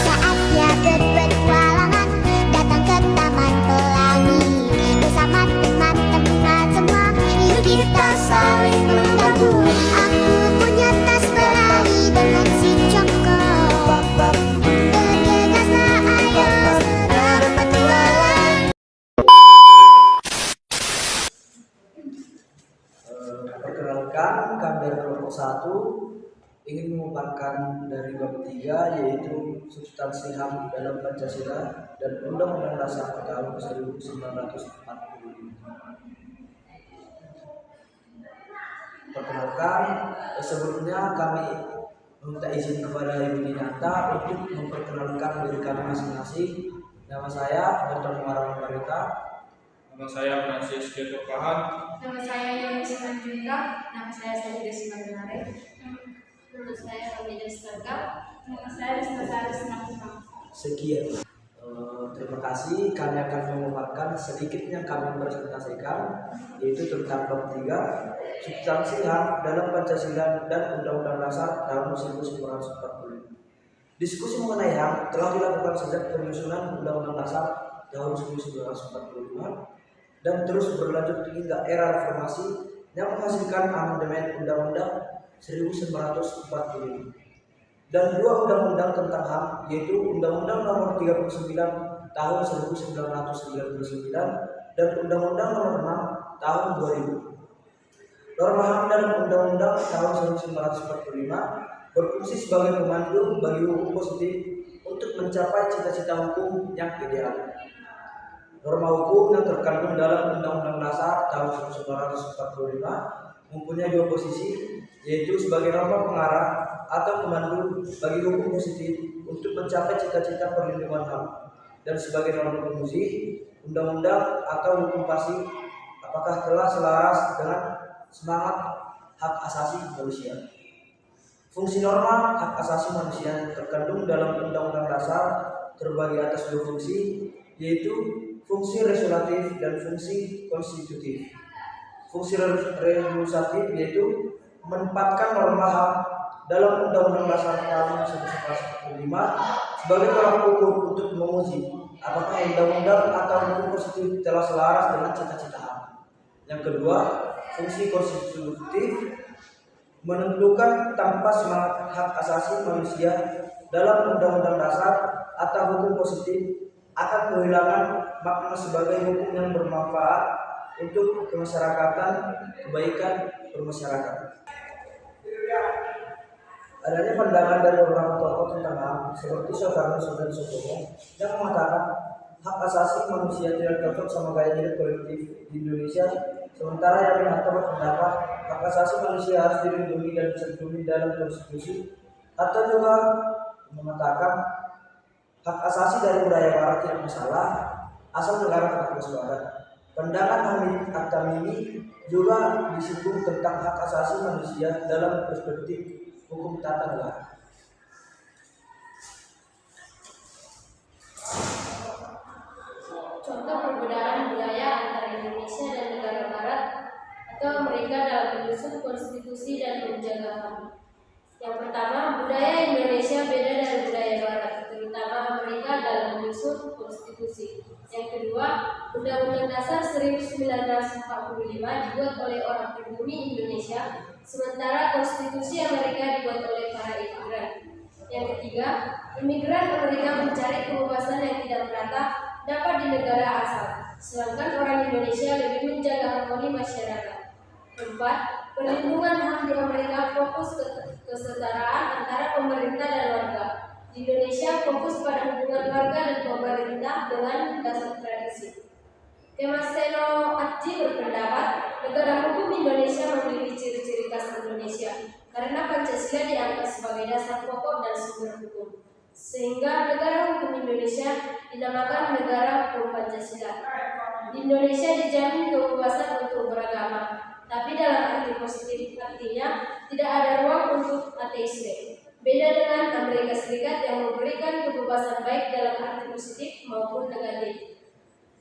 Saatnya berpetualangan, datang ke Taman Pelangi. Bersama teman-teman semua, yuk kita saling membantu. Aku punya tas berlari dengan si Joko. Bergegaslah ayo berpetualang. Perkenalkan, kami dari kelompok 1 ingin memaparkan dari bab 3, yaitu substansi HAM dalam Pancasila dan Undang-Undang Dasar tahun 1945. Perkenalkan, sebelumnya kami meminta izin kepada Ibu Dinata untuk memperkenalkan diri kami masing-masing. Nama saya Dr. Muhammad Marita. Nama saya Francis Geto Kahan. Nama saya Yoni Simanjunta. Nama saya Sari Simanjunare. Nama saya Hamida Serga. Nama saya Rizka Sari Simanjunta. Sekian. Terima kasih. Kami akan memaparkan sedikit yang kami presentasikan, yaitu tentang bab 3, substansi HAM dalam Pancasila dan Undang-Undang Dasar tahun 1945. Diskusi mengenai HAM telah dilakukan sejak penyusunan Undang-Undang Dasar tahun 1945 dan terus berlanjut hingga era reformasi yang menghasilkan amandemen Undang-Undang 1945 dan 2 undang-undang tentang HAM, yaitu Undang-Undang Nomor 39 Tahun 1999 dan Undang-Undang Nomor 6 Tahun 2000. Norma HAM dalam Undang-Undang tahun 1945 berfungsi sebagai pemandu bagi hukum positif untuk mencapai cita-cita hukum yang ideal. Norma hukum yang terkandung dalam Undang-Undang Dasar tahun 1945 mempunyai 2 posisi, yaitu sebagai norma pengarah atau pemandu bagi hukum positif untuk mencapai cita-cita perlindungan HAM, dan sebagai norma penguji undang-undang atau hukum pasif apakah telah selaras dengan semangat hak asasi manusia. Fungsi norma hak asasi manusia terkandung dalam Undang-Undang Dasar terbagi atas 2 fungsi, yaitu fungsi resolutif dan fungsi konstitutif. Fungsi resolutif yaitu menempatkan norma HAM dalam Undang-Undang Dasar tahun 1945 sebagai tolak ukur untuk menguji apakah undang-undang atau hukum positif telah selaras dengan cita-cita HAM. Yang kedua, fungsi konstitutif menentukan tanpa semangat hak asasi manusia dalam Undang-Undang Dasar atau hukum positif akan kehilangan makna sebagai hukum yang bermanfaat untuk kemasyarakatan, kebaikan bermasyarakat. Adanya pandangan dari beberapa tokoh tentang HAM seperti Soekarno dan Soekarno yang mengatakan hak asasi manusia tidak cocok sama gaya hidup kolektif di Indonesia, sementara yang Wiranto berpendapat hak asasi manusia harus dilindungi dan tercermin dalam konstitusi, atau juga mengatakan hak asasi dari budaya barat tidak masalah asal negara tetap waspada. Pandangan Hamid At-Tamimi juga disinggung tentang hak asasi manusia dalam perspektif hukum tata negara. Contoh perbedaan budaya antara Indonesia dan negara barat atau Amerika dalam menyusun konstitusi dan menjaga HAM. Yang pertama, budaya Indonesia beda dari budaya barat, terutama Amerika dalam menyusun konstitusi. Yang kedua, Undang-Undang Dasar 1945 dibuat oleh orang pribumi Indonesia, sementara konstitusi Amerika dibuat oleh para imigran. Yang ketiga, imigran Amerika mencari kebebasan yang tidak merata dapat di negara asal, sedangkan orang Indonesia lebih menjaga harmoni masyarakat. Keempat, perlindungan HAM di Amerika fokus ke kesetaraan antara pemerintah dan warga. Di Indonesia fokus pada hubungan warga dan pemerintah dengan dasar tradisi. Kemaseno Aji berpendapat negara hukum Indonesia memiliki ciri-ciri khas Indonesia karena Pancasila dianggap sebagai dasar pokok dan sumber hukum, sehingga negara hukum Indonesia dinamakan negara hukum Pancasila. Di Indonesia dijamin kebebasan untuk beragama, tapi dalam arti positif, artinya tidak ada ruang untuk ateisme. Beda dengan Amerika Serikat yang memberikan kebebasan baik dalam arti positif maupun negatif.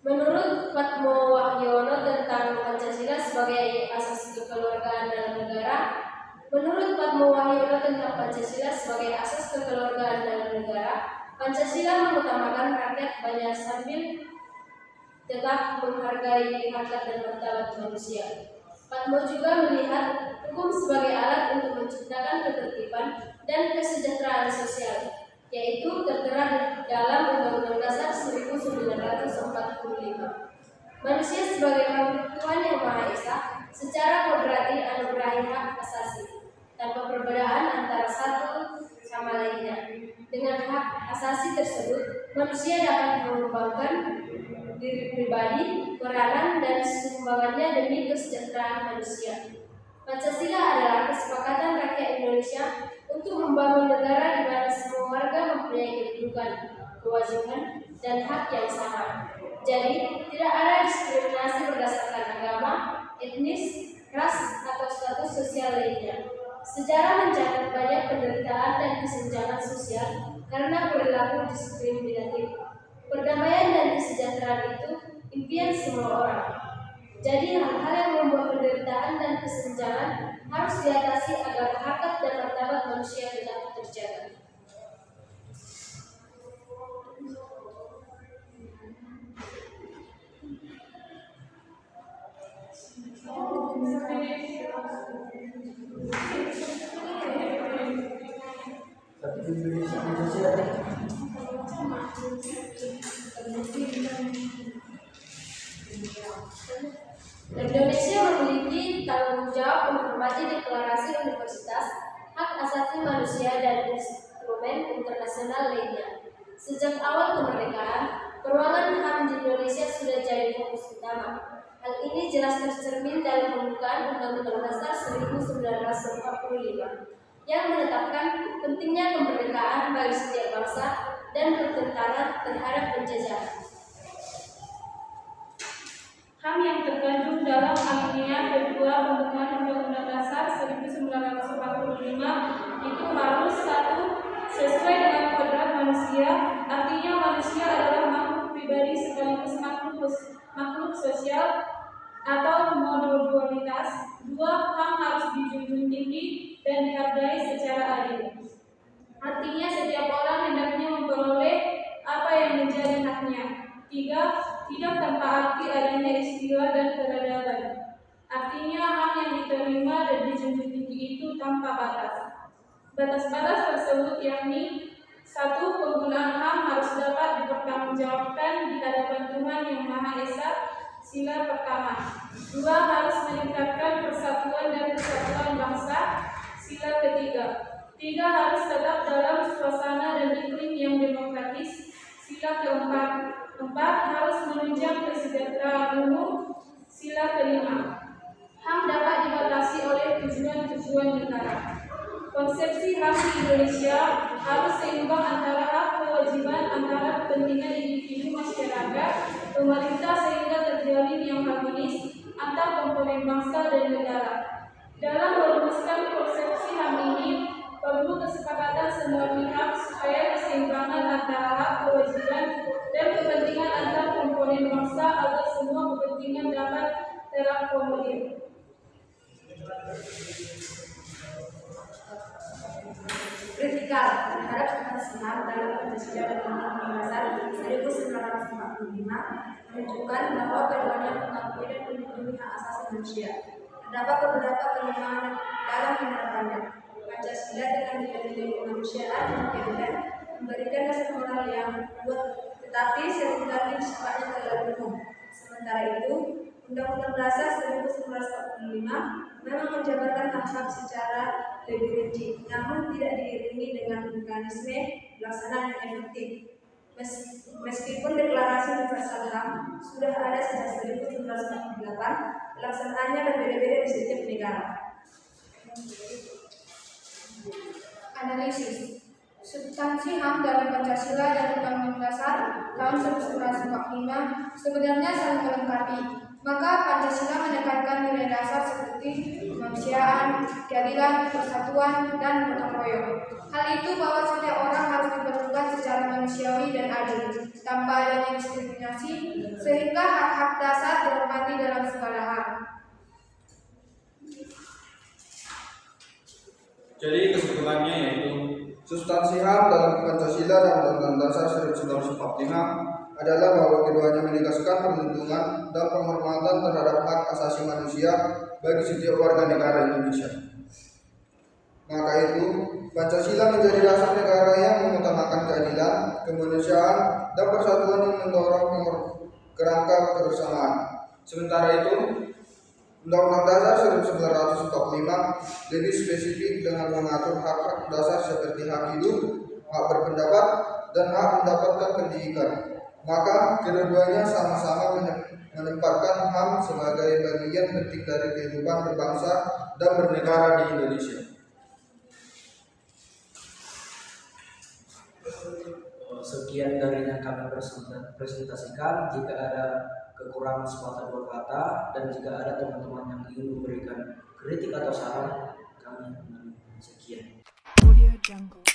Menurut Patmo Wahyono tentang Pancasila sebagai asas kekeluargaan dalam negara, Menurut Padmo Wahyono tentang Pancasila sebagai asas kekeluargaan dalam negara, Pancasila mengutamakan rakyat banyak sambil tetap menghargai harkat dan martabat manusia. Padmo juga melihat hukum sebagai alat untuk menciptakan ketertiban dan kesejahteraan sosial, yaitu tertera dalam Undang-Undang Dasar 1945. Manusia sebagai makhluk Tuhan yang Maha Esa secara kodrati anugerahi hak asasi, tanpa perbedaan antara satu sama lainnya. Dengan hak asasi tersebut, manusia dapat mengembangkan diri pribadi, peranan, dan sumbangannya demi kesejahteraan manusia. Pancasila adalah kesepakatan rakyat Indonesia untuk membangun negara di mana semua warga mempunyai kedudukan, kewajiban, dan hak yang sama. Jadi, tidak ada diskriminasi berdasarkan agama, etnis, ras, atau status sosial lainnya. Sejarah mencatat banyak penderitaan dan kesenjangan sosial karena perilaku diskriminatif. Perdamaian dan kesejahteraan itu impian semua orang. Jadi hal-hal yang membuat penderitaan dan kesenjangan harus diatasi agar harkat dan martabat manusia tetap terjaga. Tapi di Indonesia Pancasila Indonesia memiliki tanggung jawab menghormati deklarasi Universitas, hak asasi manusia, dan instrumen internasional lainnya. Sejak awal kemerdekaan, peruangan HAM di Indonesia sudah jadi fokus utama. Hal ini jelas tercermin dalam pembukaan Undang-Undang Dasar 1945 yang menetapkan pentingnya kemerdekaan bagi setiap bangsa dan pertentangan terhadap penjajahan. HAM yang terkandung dalam alinea kedua pembukaan Undang-Undang Dasar 1945 itu harus satu, sesuai dengan kodrat manusia, artinya manusia adalah makhluk pribadi sekaligus makhluk sosial atau monodualitas. Dua, HAM harus dijunjung tinggi dan dihargai secara adil. Artinya setiap orang hendaknya memperoleh apa yang menjadi haknya. Tiga, tidak tanpa arti adanya istilah dan peradaban. Artinya HAM yang diterima dan dijunjung tinggi itu tanpa batas. Batas-batas tersebut yakni: satu, penggunaan HAM harus dapat dipertanggungjawabkan di hadapan Tuhan Yang Maha Esa, sila pertama. Dua, harus meningkatkan persatuan dan kesatuan bangsa, sila ketiga. Tiga, harus tetap dalam suasana dan iklim yang demokratis, sila keempat. Empat, harus menunjang kesejahteraan umum, sila kelima. HAM dapat dibatasi oleh tujuan-tujuan negara. Konsepsi HAM di Indonesia harus seimbang antara hak kewajiban antara kepentingan individu masyarakat, pemerintah sehingga terjalin yang harmonis antar komponen bangsa dan negara. Dalam merumuskan konsepsi HAM ini, perlu kesepakatan semua pihak supaya keseimbangan antara hak kewajiban dan kepentingan antar komponen bangsa agar semua kepentingan dapat terakomodir. Kritikal terhadap ketersediaan dalam Pancasila dan Undang-Undang Dasar 1945 menunjukkan bahwa keduanya mengakui dan melindungi hak asasi manusia. Terdapat beberapa kelemahan dalam penerapannya. Pancasila dengan nilai-nilai kemanusiaan dan memberikan dasar moral yang kuat, tetapi seringkali sifatnya terlalu umum. Sementara itu, Undang-Undang Dasar 1945 memang menjabarkan hak-hak secara lebih rinci, namun tidak diiringi dengan mekanisme pelaksanaan yang efektif. Meskipun deklarasi universal HAM sudah ada sejak 1948, pelaksanaannya berbeda-beda di setiap negara. Analisis substansi HAM dalam Pancasila dan Undang-Undang Dasar tahun 1945 sebenarnya saling melengkapi. Maka Pancasila menekankan nilai dasar seperti kemanusiaan, keadilan, persatuan, dan gotong royong. Hal itu bahwa setiap orang harus diperlakukan secara manusiawi dan adil, tanpa adanya diskriminasi, sehingga hak-hak dasar dihormati dalam segala hal. Jadi kesimpulannya yaitu Substansi HAM dalam Pancasila dan Undang-Undang Dasar 1945 adalah bahwa keduanya menegaskan perlindungan dan penghormatan terhadap hak asasi manusia bagi setiap warga negara Indonesia. Maka itu, Pancasila menjadi dasar negara yang mengutamakan keadilan, kemanusiaan, dan persatuan yang mendorong kerangka kebersamaan. Sementara itu, Undang-Undang Dasar 1945 lebih spesifik dengan mengatur hak-hak dasar seperti hak hidup, hak berpendapat, dan hak mendapatkan pendidikan. Maka kedua-duanya sama-sama menempatkan HAM sebagai bagian penting dari kehidupan berbangsa dan bernegara di Indonesia. Sekian dari yang kami presentasikan. Jika ada kekurangan sepatah dua kata dan jika ada teman-teman yang ingin memberikan kritik atau saran, kami sekian. Audio Jungle.